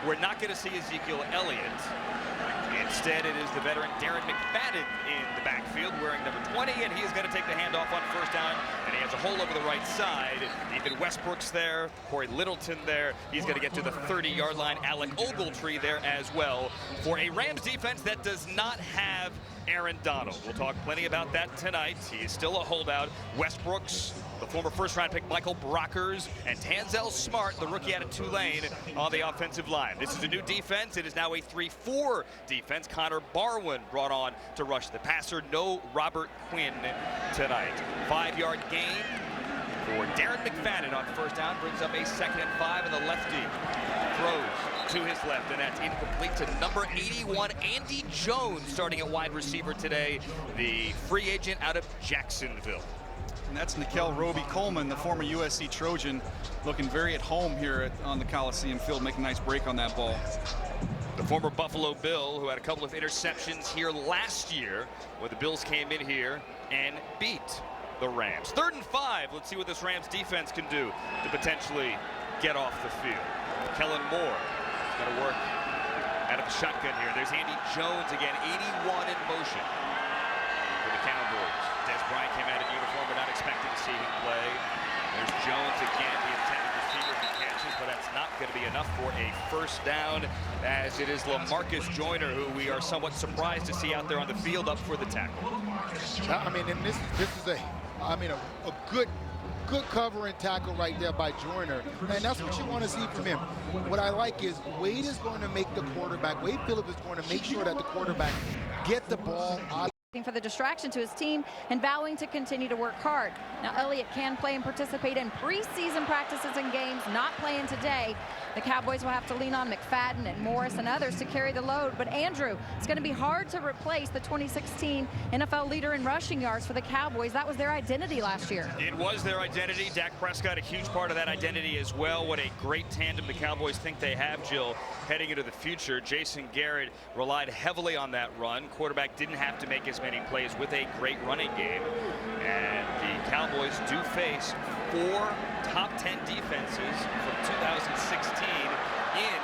we're not going to see Ezekiel Elliott. Instead, it is the veteran Darren McFadden in the backfield wearing number 20, and he is going to take the handoff on first down, and he has a hole over the right side. Ethan Westbrook's there, Corey Littleton there. He's going to get to the 30-yard line. Alec Ogletree there as well for a Rams defense that does not have Aaron Donald. We'll talk plenty about that tonight. He is still a holdout. Westbrook's, the former first-round pick Michael Brockers, and Tanzel Smart, the rookie out of Tulane, on the offensive line. This is a new defense. It is now a 3-4 defense. Connor Barwin brought on to rush the passer. No Robert Quinn tonight. 5-yard gain for Darren McFadden on first down. Brings up a 2nd and 5, and the lefty throws to his left, and that's incomplete to number 81, Andy Jones, starting at wide receiver today, the free agent out of Jacksonville. And that's Nickel Roby-Coleman, the former USC Trojan, looking very at home here on the Coliseum field, making a nice break on that ball. The former Buffalo Bill, who had a couple of interceptions here last year when the Bills came in here and beat the Rams. 3rd and 5. Let's see what this Rams defense can do to potentially get off the field. Kellen Moore is going to work out of the shotgun here. There's Andy Jones again, 81 in motion for the Cowboys. Des Bryant came out in uniform, but not expecting to see him play. There's Jones again, the intended receiver. He catches, but that's not going to be enough for a first down, as it is LaMarcus Joyner, who we are somewhat surprised to see out there on the field up for the tackle. I mean, and this is a good cover and tackle right there by Joyner, and that's what you want to see from him. What I like is Wade is going to make the quarterback, Wade Phillips is going to make sure that the quarterback get the ball out. For the distraction to his team and vowing to continue to work hard. Now Elliott can play and participate in preseason practices and games, not playing today. The Cowboys will have to lean on McFadden and Morris and others to carry the load. But Andrew, it's going to be hard to replace the 2016 NFL leader in rushing yards for the Cowboys. That was their identity last year. It was their identity. Dak Prescott, a huge part of that identity as well. What a great tandem the Cowboys think they have, Jill, heading into the future. Jason Garrett relied heavily on that run. Quarterback didn't have to make as many plays with a great running game. And the Cowboys do face 4 top 10 defenses from 2016 in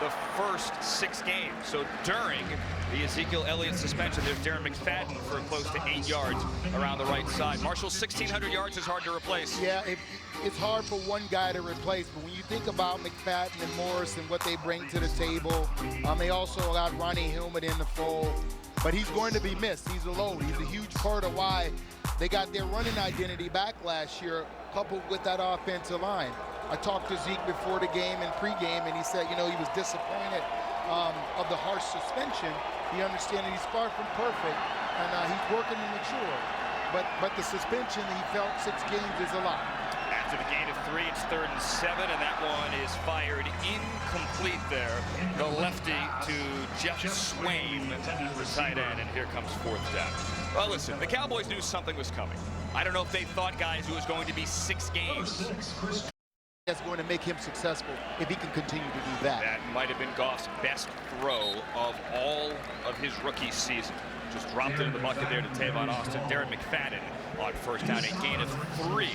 the first 6 games. So during the Ezekiel Elliott suspension, there's Darren McFadden for close to 8 yards around the right side. Marshall, 1,600 yards is hard to replace. Yeah, it's hard for one guy to replace, but when you think about McFadden and Morris and what they bring to the table, they also got Ronnie Hillman in the fold, but he's going to be missed. He's a load. He's a huge part of why they got their running identity back last year, coupled with that offensive line. I talked to Zeke before the game and pregame, and he said, you know, he was disappointed of the harsh suspension. He understands he's far from perfect, and he's working to mature. But the suspension, he felt 6 games is a lot. After the gain of 3, it's 3rd and 7, and that one is fired incomplete there. The lefty to Jeff Swain, the tight end, and here comes 4th down. Well, listen, the Cowboys knew something was coming. I don't know if they thought, guys, it was going to be 6 games. That's going to make him successful if he can continue to do that. That might have been Goff's best throw of all of his rookie season. Just dropped it in the bucket there to Tavon Austin. Darren McFadden on first down, a gain of 3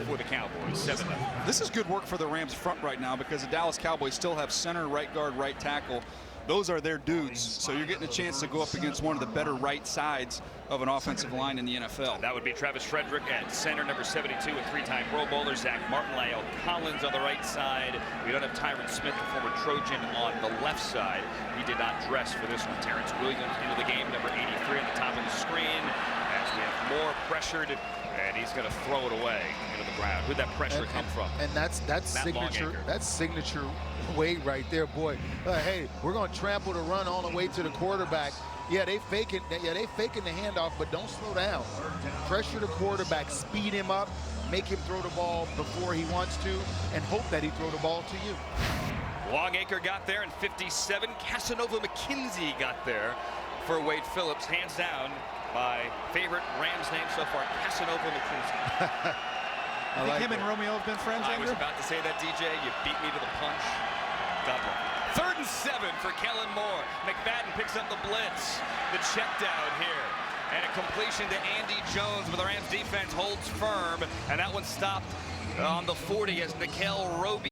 for the Cowboys, 7-0. This is good work for the Rams front right now because the Dallas Cowboys still have center, right guard, right tackle. Those are their dudes, so you're getting a chance to go up against one of the better right sides of an offensive line in the NFL. That would be Travis Frederick at center, number 72, a 3-time Pro Bowler. Zach Martin, Lyle Collins on the right side. We don't have Tyron Smith, the former Trojan, on the left side. He did not dress for this one. Terrence Williams into the game, number 83 on the top of the screen. As we have Moore pressured, and he's going to throw it away into the ground. Who'd that pressure come from? And that's signature. That's signature Wade right there, boy. Hey, we're going to trample the run all the way to the quarterback. Yeah, they faking. Yeah, they faking the handoff, but don't slow down. Pressure the quarterback, speed him up, make him throw the ball before he wants to, and hope that he throw the ball to you. Longacre got there in 57. Casanova McKenzie got there for Wade Phillips. Hands down, my favorite Rams name so far, Casanova McKenzie. I think him and Romeo have been friends, Andrew? I was about to say that, DJ. You beat me to the punch. God bless. 3rd and 7 for Kellen Moore. McFadden picks up the blitz. The check down here. And a completion to Andy Jones, but the Rams defense holds firm. And that one stopped on the 40 as Nickel Roby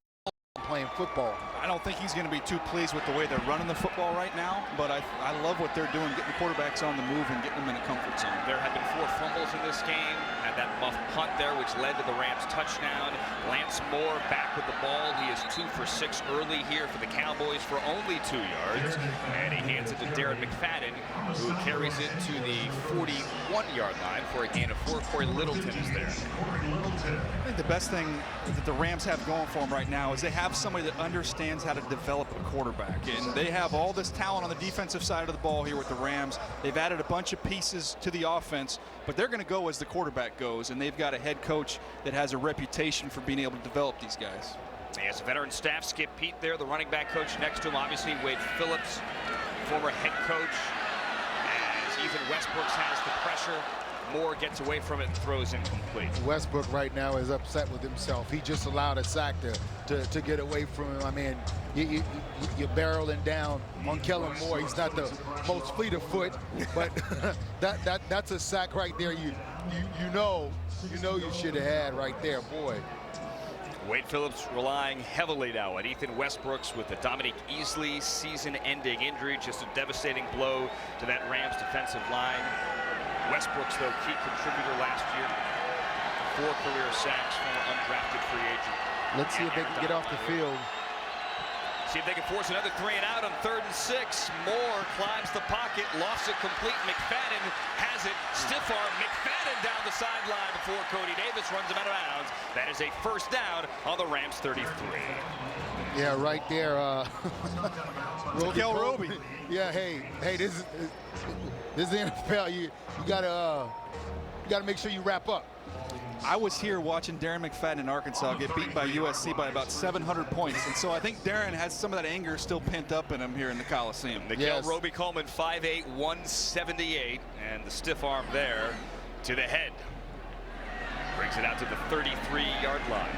playing football. I don't think he's going to be too pleased with the way they're running the football right now, but I love what they're doing, getting the quarterbacks on the move and getting them in a comfort zone. There have been 4 fumbles in this game. Had that muff punt there, which led to the Rams touchdown. Lance Moore back with the ball. He is 2 for 6 early here for the Cowboys for only 2 yards. And he hands it to Darren McFadden, who carries it to the 41-yard line for a gain of 4. Corey Littleton is there. I think the best thing that the Rams have going for them right now is they have somebody that understands how to develop a quarterback. And they have all this talent on the defensive side of the ball here with the Rams. They've added a bunch of pieces to the offense, but they're going to go as the quarterback goes. And they've got a head coach that has a reputation for being able to develop these guys. He has a veteran staff. Skip Pete there, the running back coach next to him. Obviously, Wade Phillips, former head coach. As Ethan Westbrooks has the pressure, Moore gets away from it and throws incomplete. Westbrook right now is upset with himself. He just allowed a sack to get away from him. I mean, you're barreling down on Kellen Moore. He's not the most fleet of foot, but that's a sack right there. You know you should have had right there, boy. Wade Phillips relying heavily now on Ethan Westbrooks with the Dominique Easley season-ending injury. Just a devastating blow to that Rams defensive line. Westbrooks, though, key contributor last year. 4 career sacks from an undrafted free agent. Let's see if they can get off the field. See if they can force another 3 and out on 3rd and 6. Moore climbs the pocket, lofts it complete. McFadden has it. Stiff arm. McFadden down the sideline before Cody Davis runs him out of bounds. That is a first down on the Rams 33. Yeah, right there. Roby. Yeah, hey, this is the NFL. You gotta make sure you wrap up. I was here watching Darren McFadden in Arkansas get beat by USC by about 700 points. And so I think Darren has some of that anger still pent up in him here in the Coliseum. Miguel Roby Coleman, 5'8", 178, and the stiff arm there to the head. Brings it out to the 33-yard line.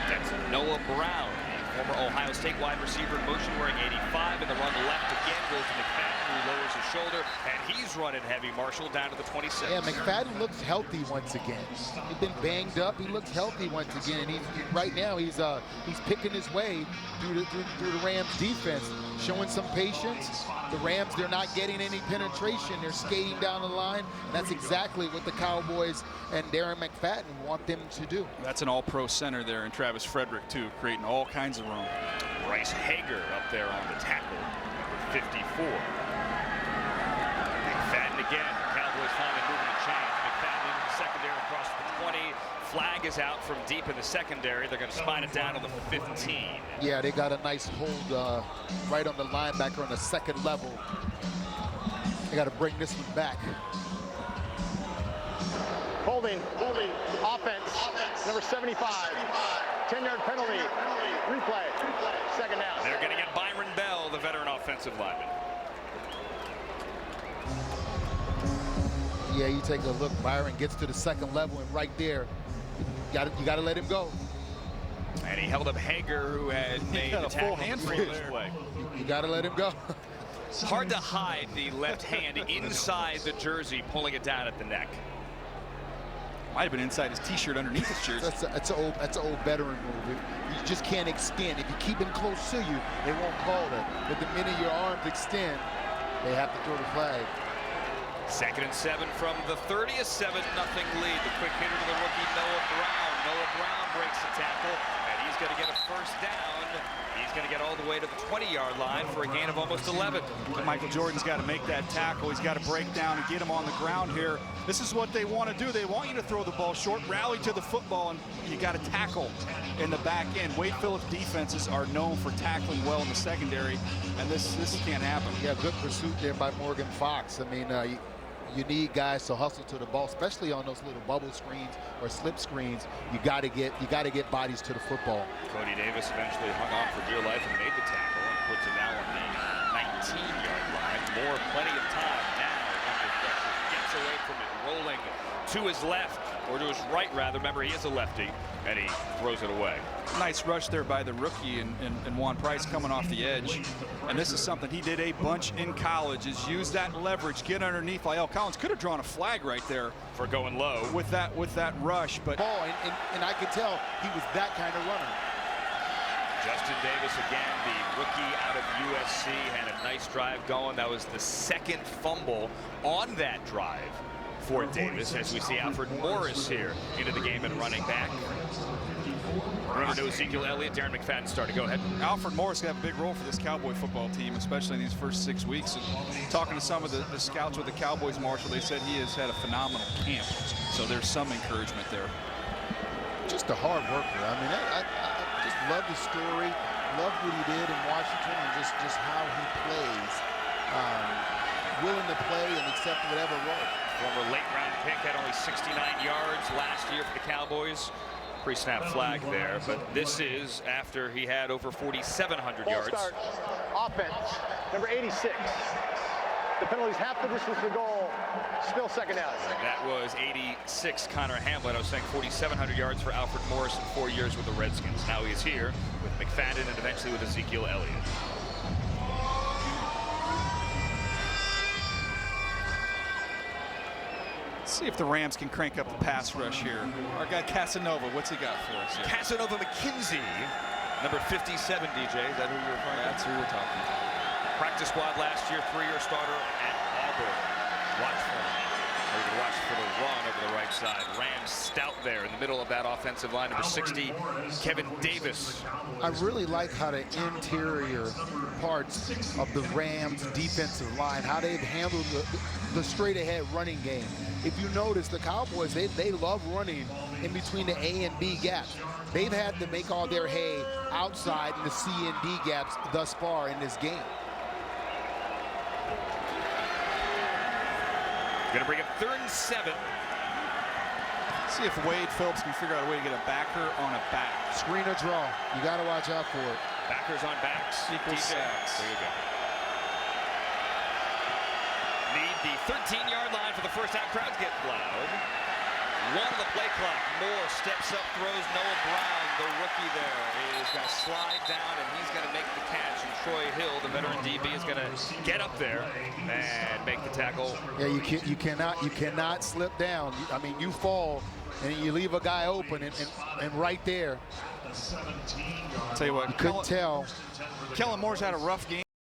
That's Noah Brown, former Ohio State wide receiver, motion wearing 85, and the run left again goes to McFadden, who lowers his shoulder, and he's running heavy. Marshall down to the 26. Yeah, McFadden looks healthy once again. He's been banged up. He looks healthy once again, and right now he's picking his way through the Rams defense, showing some patience. The Rams, they're not getting any penetration. They're skating down the line. That's exactly what the Cowboys and Darren McFadden want them to do. That's an all-pro center there, and Travis Frederick, too, creating all kinds of room. Bryce Hager up there on the tackle, number 54. McFadden again. Cowboys finally moving the chain. McFadden into the secondary across the 20. Flag is out from deep in the secondary. They're going to spine it down on the 15. Yeah, they got a nice hold right on the linebacker on the second level. They got to bring this one back. Holding, offense, number 75, 10-yard penalty, replay, second down. They're going to get Byron Bell, the veteran offensive lineman. Yeah, you take a look, Byron gets to the second level, and right there, you got to let him go. And he held up Hager, who had made got the a tackle full on the handful previous there. play. You got to let him go. Hard to hide the left hand inside the jersey, pulling it down at the neck. Might have been inside his T-shirt underneath his jersey. That's an old veteran move. You just can't extend. If you keep him close to you, they won't call it. But the minute your arms extend, they have to throw the flag. 2nd and 7 from the 30, a 7-0 lead. The quick hitter to the rookie, Noah Brown. Noah Brown breaks the tackle, and he's going to get a first down. He's going to get all the way to the 20-yard line for a gain of almost 11. Michael Jordan's got to make that tackle. He's got to break down and get him on the ground here. This is what they want to do. They want you to throw the ball short, rally to the football, and you got to tackle in the back end. Wade Phillips defenses are known for tackling well in the secondary, and this can't happen. Yeah, good pursuit there by Morgan Fox. I mean, you need guys to hustle to the ball, especially on those little bubble screens or slip screens. You got to get bodies to the football. Cody Davis eventually hung on for dear life and made the tackle and puts it now on the 19-yard line. Moore, plenty of time now under pressure. Gets away from it, rolling to his left, or to his right rather. Remember, he is a lefty, and he throws it away. Nice rush there by the rookie and Juan Price coming off the edge. And this is something he did a bunch in college, is use that leverage, get underneath. La'el Collins could have drawn a flag right there For going low. with that rush, but Ball, and I could tell he was that kind of runner. Justin Davis again, the rookie out of USC, had a nice drive going. That was the second fumble on that drive for Davis, as we see Alfred Morris here into the game and running back. Remember, no Ezekiel Elliott, Darren McFadden started. Go ahead. Alfred Morris got a big role for this Cowboy football team, especially in these first 6 weeks. And talking to some of the scouts with the Cowboys, Marshall, they said he has had a phenomenal camp. So there's some encouragement there. Just a hard worker. I mean, I just love the story, love what he did in Washington, and just how he plays. Willing to play and accept whatever role. Former late-round pick, had only 69 yards last year for the Cowboys. Pre-snap flag there, but this is after he had over 4,700 yards. Start. Offense, number 86. The penalty's half the distance to goal. Still second down. That was 86 Connor Hamlin. I was saying 4,700 yards for Alfred Morris in 4 years with the Redskins. Now he's here with McFadden and eventually with Ezekiel Elliott. Let's see if the Rams can crank up the pass rush here. Our guy Casanova, what's he got for us here? Casanova McKenzie, number 57, DJ. Is that who you're referring to? That's who we're talking about. Practice squad last year, 3-year starter at Auburn. Watch for him. Or you can watch for the run over the right side. Rams stout there in the middle of that offensive line. Number 60, Kevin Davis. I really like how the interior parts of the Rams defensive line, how they've handled the straight ahead running game. If you notice, the Cowboys, they love running in between the A and B gaps. They've had to make all their hay outside in the C and D gaps thus far in this game. Going to bring up 3rd and 7. See if Wade Phillips can figure out a way to get a backer on a back. Screen or draw. You got to watch out for it. Backers on backs. Equals sacks. There you go. Need the 13-yard line for the first time. Crowds get loud. 1 on the play clock. Moore steps up, throws Noah Brown, the rookie there, is going to slide down, and he's going to make the catch. And Troy Hill, the veteran DB, is going to get up there and make the tackle. Yeah, you cannot slip down. I mean, you fall and you leave a guy open, and right there. I'll tell you what, you couldn't tell. Kellen Moore's had a rough game.